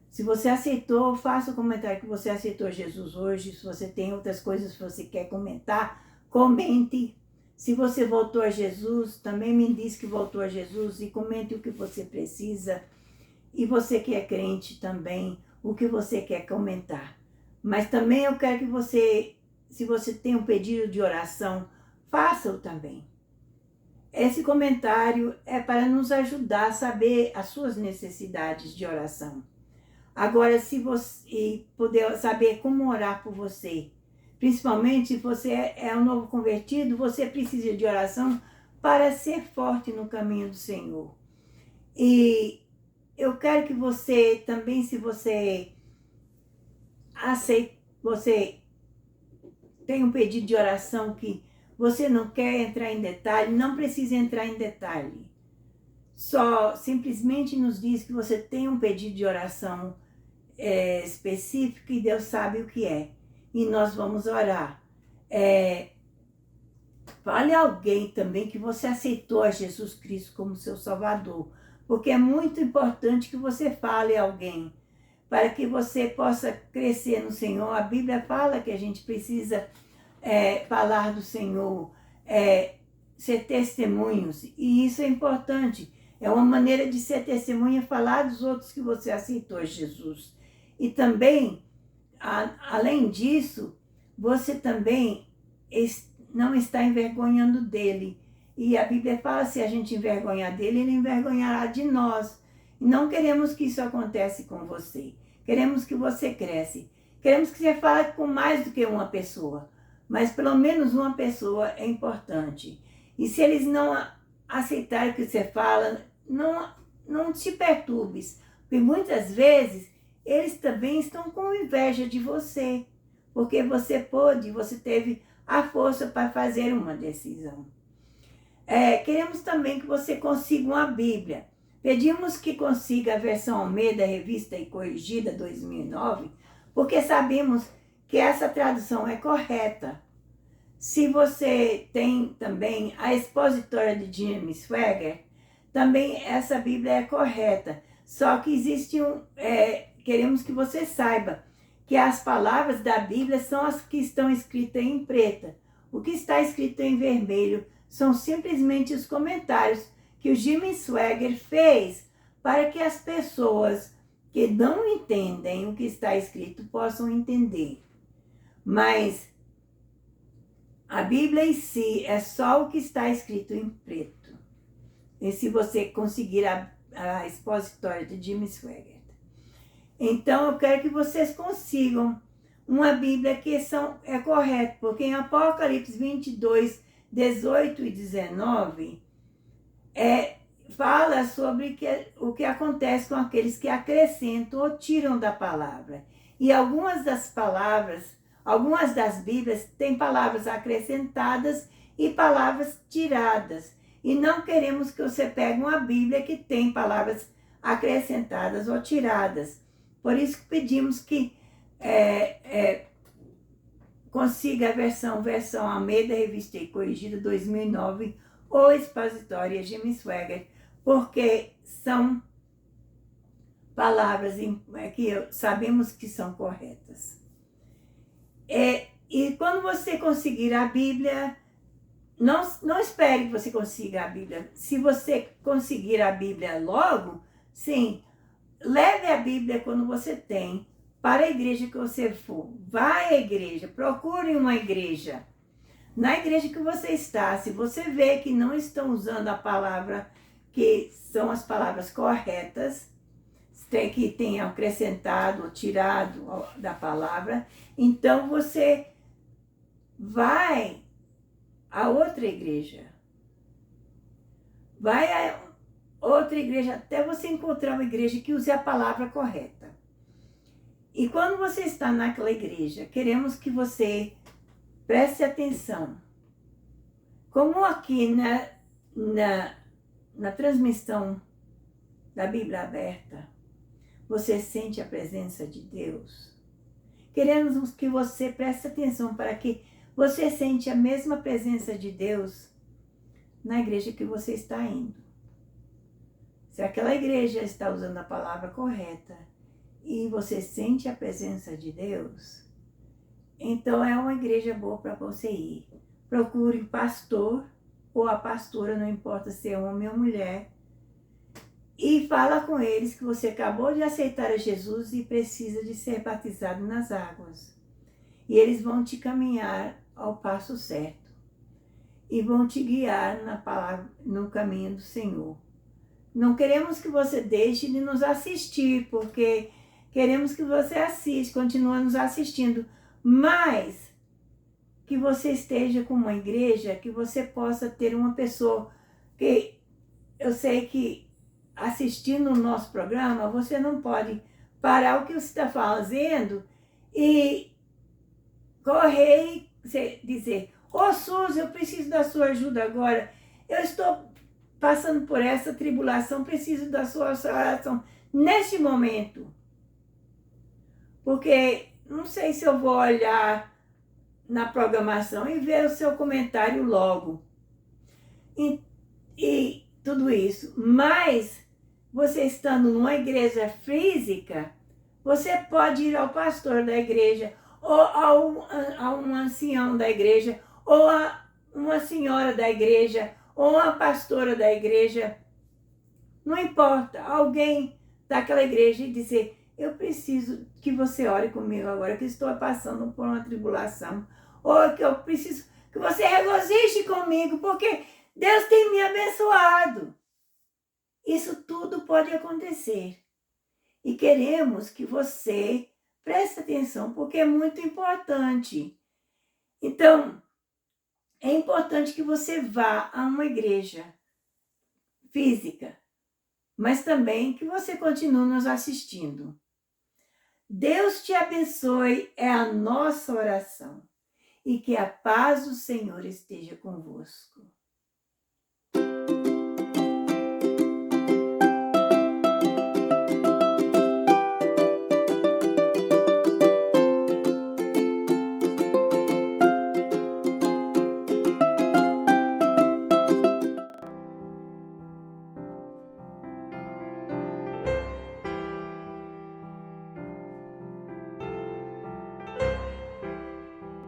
Se você aceitou, faça um comentário que você aceitou Jesus hoje. Se você tem outras coisas que você quer comentar, comente. Se você voltou a Jesus, também me diz que voltou a Jesus e comente o que você precisa. E você que é crente também, o que você quer comentar. Mas também eu quero que você, se você tem um pedido de oração, faça-o também. Esse comentário é para nos ajudar a saber as suas necessidades de oração. Agora, se você puder saber como orar por você, principalmente se você é um novo convertido, você precisa de oração para ser forte no caminho do Senhor. E eu quero que você também, se você aceita, você tem um pedido de oração que você não quer entrar em detalhe, não precisa entrar em detalhe. Só simplesmente nos diz que você tem um pedido de oração específico e Deus sabe o que é. E nós vamos orar. Fale a alguém também que você aceitou a Jesus Cristo como seu Salvador. Porque é muito importante que você fale a alguém, para que você possa crescer no Senhor. A Bíblia fala que a gente precisa falar do Senhor, ser testemunhos, e isso é importante. É uma maneira de ser testemunha, falar dos outros que você aceitou Jesus. E também, além disso, você também não está envergonhando dele. E a Bíblia fala, se a gente envergonhar dele, ele envergonhará de nós. E não queremos que isso aconteça com você. Queremos que você cresça. Queremos que você fale com mais do que uma pessoa. Mas pelo menos uma pessoa é importante. E se eles não aceitarem o que você fala, não te perturbes. Porque muitas vezes eles também estão com inveja de você. Porque você teve a força para fazer uma decisão. Queremos também que você consiga uma Bíblia. Pedimos que consiga a versão Almeida, revista e corrigida 2009, porque sabemos que essa tradução é correta. Se você tem também a expositória de Jim Swaggart, também essa Bíblia é correta. Só que existe queremos que você saiba que as palavras da Bíblia são as que estão escritas em preta. O que está escrito em vermelho são simplesmente os comentários que o Jim Swaggart fez para que as pessoas que não entendem o que está escrito possam entender. Mas a Bíblia em si é só o que está escrito em preto. E se você conseguir a expositória de Jim Swaggart. Então eu quero que vocês consigam uma Bíblia que é correta, porque em Apocalipse 22, 18 e 19, fala sobre o que acontece com aqueles que acrescentam ou tiram da palavra. E algumas das Bíblias têm palavras acrescentadas e palavras tiradas. E não queremos que você pegue uma Bíblia que tem palavras acrescentadas ou tiradas. Por isso que pedimos que consiga a versão Almeida, revista e corrigida 2009 ou expositória Jim Swaggart, porque são palavras que sabemos que são corretas. E quando você conseguir a Bíblia, não espere que você consiga a Bíblia. Se você conseguir a Bíblia logo, sim, leve a Bíblia quando você tem para a igreja que você for. Vai à igreja, procure uma igreja. Na igreja que você está, se você vê que não estão usando a palavra que são as palavras corretas, que tenham acrescentado ou tirado da palavra. Então você vai a outra igreja. Vai a outra igreja até você encontrar uma igreja que use a palavra correta. E quando você está naquela igreja, queremos que você preste atenção. Como aqui na transmissão da Bíblia aberta, você sente a presença de Deus. Queremos que você preste atenção para que você sente a mesma presença de Deus na igreja que você está indo. Se aquela igreja está usando a palavra correta e você sente a presença de Deus, então é uma igreja boa para você ir. Procure o pastor ou a pastora, não importa se é homem ou mulher, e fala com eles que você acabou de aceitar a Jesus e precisa de ser batizado nas águas. E eles vão te caminhar ao passo certo e vão te guiar na palavra, no caminho do Senhor. Não queremos que você deixe de nos assistir, porque queremos que você assista, continue nos assistindo, mas que você esteja com uma igreja, que você possa ter uma pessoa que eu sei que assistindo o nosso programa, você não pode parar o que você está fazendo e correr e dizer: ô Suzy, eu preciso da sua ajuda agora, eu estou passando por essa tribulação, preciso da sua oração neste momento. Porque não sei se eu vou olhar na programação e ver o seu comentário logo. E tudo isso. Mas você estando numa igreja física, você pode ir ao pastor da igreja, ou a um ancião da igreja, ou a uma senhora da igreja, ou uma pastora da igreja, não importa, alguém daquela igreja e dizer: eu preciso que você ore comigo agora, que estou passando por uma tribulação, ou que eu preciso que você regozije comigo, porque Deus tem me abençoado. Isso tudo pode acontecer. E queremos que você preste atenção, porque é muito importante. Então, é importante que você vá a uma igreja física, mas também que você continue nos assistindo. Deus te abençoe, é a nossa oração. E que a paz do Senhor esteja convosco.